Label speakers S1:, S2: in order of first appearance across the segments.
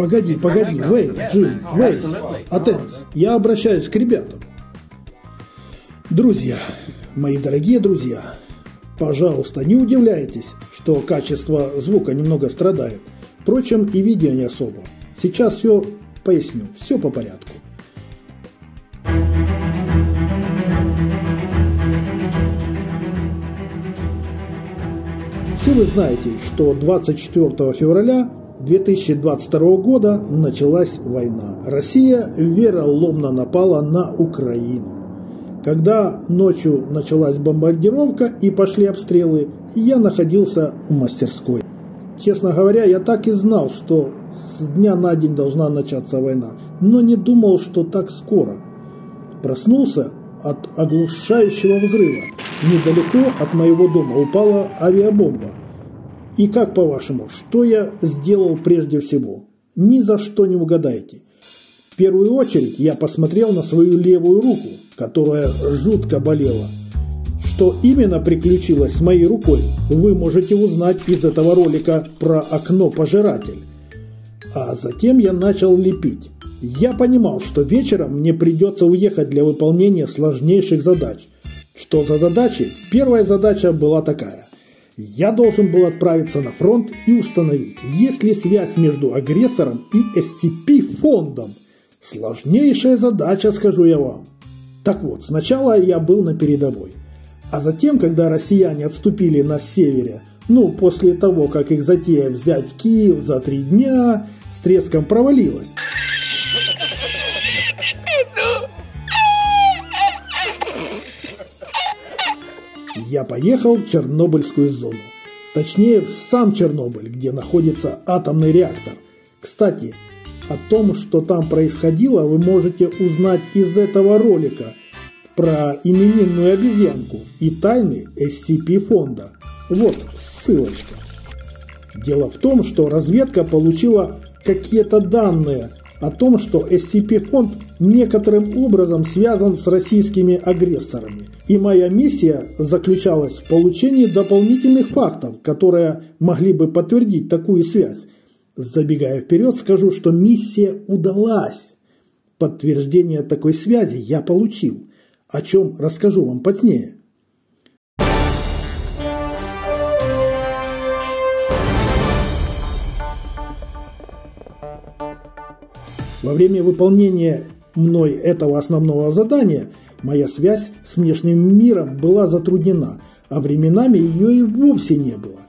S1: Погоди, Вейн, Джим, Вейн, Атенс, я обращаюсь к ребятам. Друзья, мои дорогие друзья, пожалуйста, не удивляйтесь, что качество звука немного страдает. Впрочем, и видео не особо. Сейчас все поясню, все по порядку. Все вы знаете, что 24 февраля 2022 года началась война. Россия вероломно напала на Украину. Когда ночью началась бомбардировка и пошли обстрелы, я находился в мастерской. Честно говоря, я так и знал, что с дня на день должна начаться война, но не думал, что так скоро. Проснулся от оглушающего взрыва. Недалеко от моего дома упала авиабомба. И как по-вашему, что я сделал прежде всего? Ни за что не угадаете. В первую очередь я посмотрел на свою левую руку, которая жутко болела. Что именно приключилось с моей рукой, вы можете узнать из этого ролика про окно-пожиратель. А затем я начал лепить. Я понимал, что вечером мне придется уехать для выполнения сложнейших задач. Что за задачи? Первая задача была такая. Я должен был отправиться на фронт и установить, есть ли связь между агрессором и SCP-фондом. Сложнейшая задача, скажу я вам. Так вот, сначала я был на передовой. А затем, когда россияне отступили на севере, после того, как их затея взять Киев за 3 дня, с треском провалилась. Я поехал в Чернобыльскую зону. Точнее, в сам Чернобыль, где находится атомный реактор. Кстати, о том, что там происходило, вы можете узнать из этого ролика про именинную обезьянку и тайны SCP-фонда. Вот ссылочка. Дело в том, что разведка получила какие-то данные о том, что SCP-фонд некоторым образом связан с российскими агрессорами. И моя миссия заключалась в получении дополнительных фактов, которые могли бы подтвердить такую связь. Забегая вперед, скажу, что миссия удалась. Подтверждение такой связи я получил, о чем расскажу вам позднее. Во время выполнения мной этого основного задания моя связь с внешним миром была затруднена, а временами ее и вовсе не было.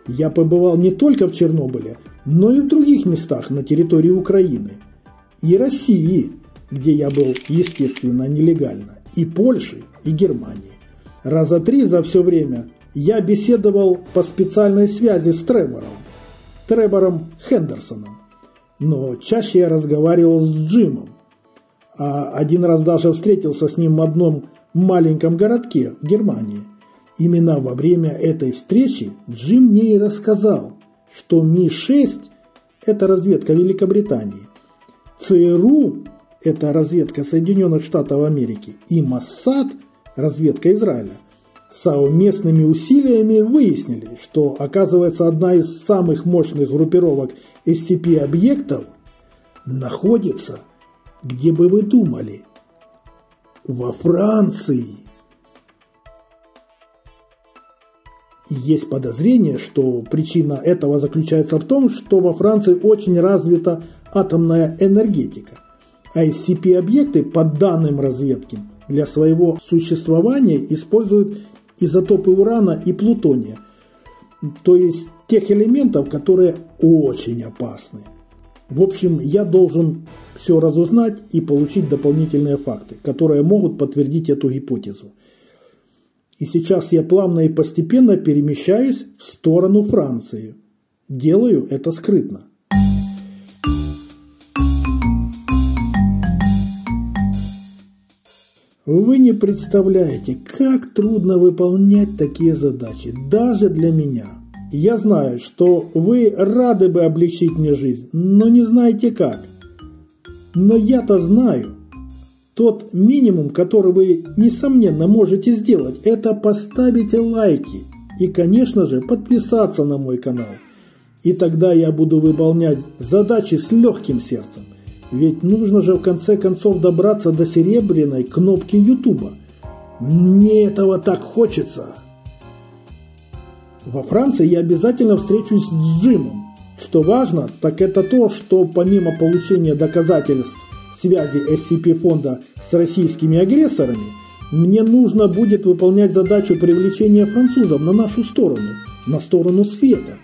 S1: Я побывал не только в Чернобыле, но и в других местах на территории Украины. И России, где я был, естественно, нелегально, и Польши, и Германии. Раза 3 за все время я беседовал по специальной связи с Тревором Хендерсоном. Но чаще я разговаривал с Джимом. А один раз даже встретился с ним в одном маленьком городке в Германии. Именно во время этой встречи Джим мне и рассказал, что Ми-6 – это разведка Великобритании, ЦРУ – это разведка Соединенных Штатов Америки и Моссад – разведка Израиля. Совместными усилиями выяснили, что, оказывается, одна из самых мощных группировок SCP-объектов находится, где бы вы думали, во Франции. И есть подозрение, что причина этого заключается в том, что во Франции очень развита атомная энергетика, а SCP-объекты, по данным разведки, для своего существования используют изотопы урана и плутония, то есть тех элементов, которые очень опасны. В общем, я должен все разузнать и получить дополнительные факты, которые могут подтвердить эту гипотезу. И сейчас я плавно и постепенно перемещаюсь в сторону Франции. Делаю это скрытно. Вы не представляете, как трудно выполнять такие задачи, даже для меня. Я знаю, что вы рады бы облегчить мне жизнь, но не знаете как. Но я-то знаю. Тот минимум, который вы, несомненно, можете сделать, это поставить лайки и, конечно же, подписаться на мой канал. И тогда я буду выполнять задачи с легким сердцем. Ведь нужно же в конце концов добраться до серебряной кнопки Ютуба. Мне этого так хочется. Во Франции я обязательно встречусь с Джимом. Что важно, так это то, что помимо получения доказательств связи SCP-фонда с российскими агрессорами, мне нужно будет выполнять задачу привлечения французов на нашу сторону, на сторону света.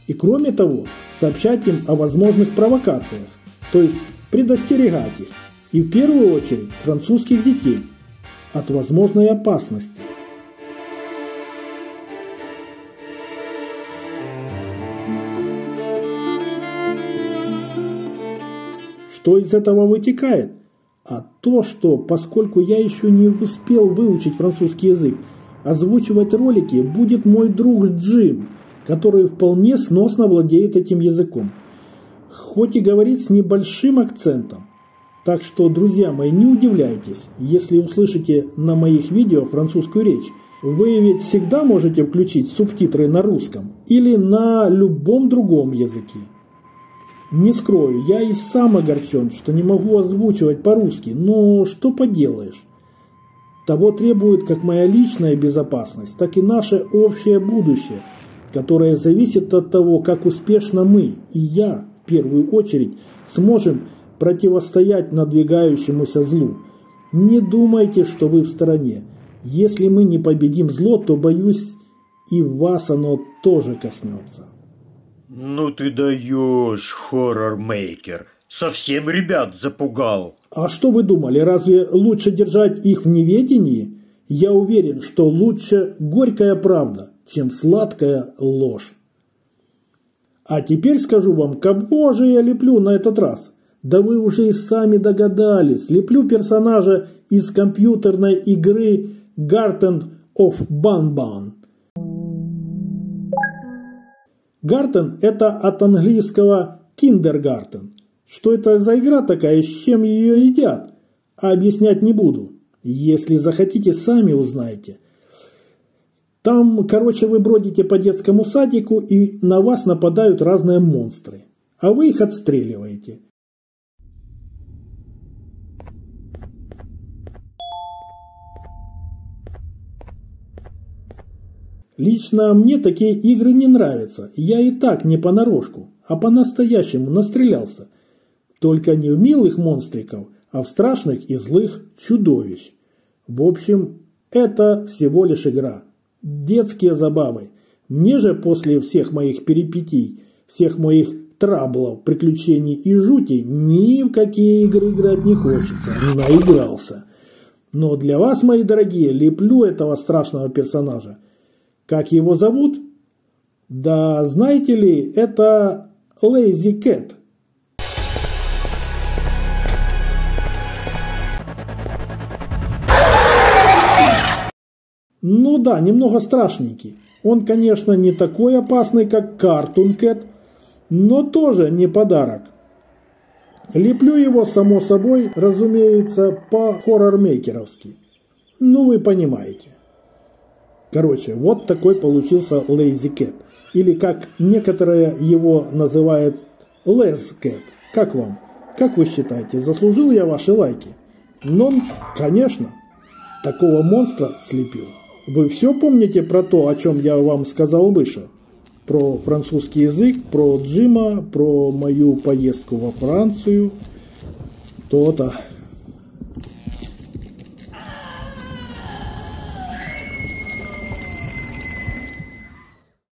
S1: И кроме того, сообщать им о возможных провокациях, то есть предостерегать их, и в первую очередь французских детей, от возможной опасности. Что из этого вытекает? А то, что поскольку я еще не успел выучить французский язык, озвучивать ролики будет мой друг Джим, который вполне сносно владеет этим языком, хоть и говорит с небольшим акцентом. Так что, друзья мои, не удивляйтесь, если услышите на моих видео французскую речь. Вы ведь всегда можете включить субтитры на русском или на любом другом языке. Не скрою, я и сам огорчен, что не могу озвучивать по-русски, но что поделаешь. Того требует как моя личная безопасность, так и наше общее будущее, которое зависит от того, как успешно мы, и я, в первую очередь, сможем противостоять надвигающемуся злу. Не думайте, что вы в стороне. Если мы не победим зло, то, боюсь, и вас оно тоже коснется.
S2: Ну ты даешь, хоррор-мейкер. Совсем ребят запугал.
S1: А что вы думали, разве лучше держать их в неведении? Я уверен, что лучше горькая правда, чем сладкая ложь. А теперь скажу вам, кого же я леплю на этот раз? Да вы уже и сами догадались. Леплю персонажа из компьютерной игры Garten of Banban. Гартен – это от английского kindergarten. Что это за игра такая, с чем ее едят? А объяснять не буду. Если захотите, сами узнаете. Там, короче, вы бродите по детскому садику, и на вас нападают разные монстры. А вы их отстреливаете. Лично мне такие игры не нравятся. Я и так не понарошку, а по-настоящему настрелялся. Только не в милых монстриков, а в страшных и злых чудовищ. В общем, это всего лишь игра. Детские забавы. Мне же после всех моих перипетий, всех моих траблов, приключений и жути ни в какие игры играть не хочется. Наигрался. Но для вас, мои дорогие, леплю этого страшного персонажа. Как его зовут? Да знаете ли, это Lazy Cat. Ну да, немного страшненький. Он, конечно, не такой опасный, как Cartoon Cat, но тоже не подарок. Леплю его, само собой, разумеется, по-хоррор-мейкеровски. Ну, вы понимаете. Короче, вот такой получился Lazy Cat. Или, как некоторые его называют, Les Cat. Как вам? Как вы считаете, заслужил я ваши лайки? Ну, конечно, такого монстра слепил. Вы все помните про то, о чем я вам сказал выше? Про французский язык, про Джима, про мою поездку во Францию? То-то.